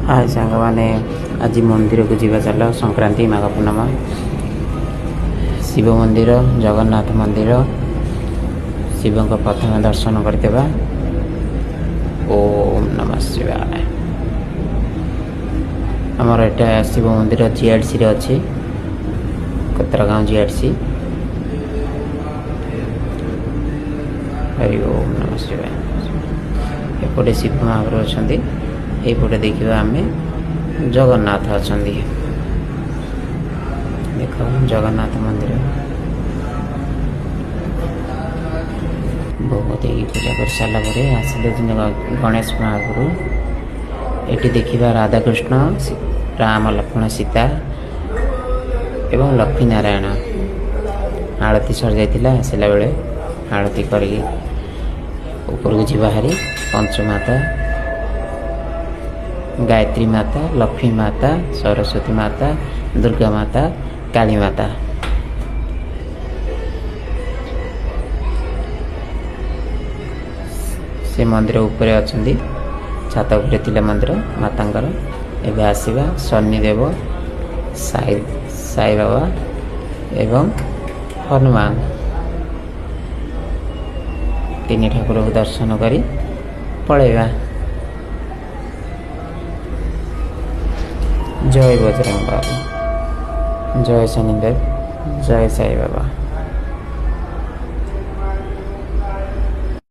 हाय सांग मैंने आज मंदिर को जीवा चल संक्रांति माघ पूर्णिमा शिव मंदिर जगन्नाथ मंदिर शिव को प्रथम दर्शन करदेवा। ओम नमः शिवाय। आमर यहाँ शिव मंदिर जीआरसी अच्छी कतरागाँव जीआरसी। हरि ओम नमः शिवाय। एपटे शिव महाप्रभु अच्छा यपटे देखा आम जगन्नाथ अच्छा देख जगन्नाथ मंदिर भोग दे पूजा कर सारापर आसिले गणेश महाप्रभु ये देखा राधाकृष्ण राम लक्ष्मण सीता एवं लक्ष्मी नारायण आरती सर जाइला आसला बेले आरती कर ऊपर को जी बाहरी पंचमाता गायत्री माता लक्ष्मी माता सरस्वती माता दुर्गा माता काली माता से मंदिर ऊपर अच्छा छात उपरे थिला मंदिर मातांकर एवं आसवा शनिदेव साई बाबा एवं हनुमान तीन ठाकुर को दर्शन करी पलैबा। जय बजरंग बाबा, जय शनिदेव, जय साई बाबा।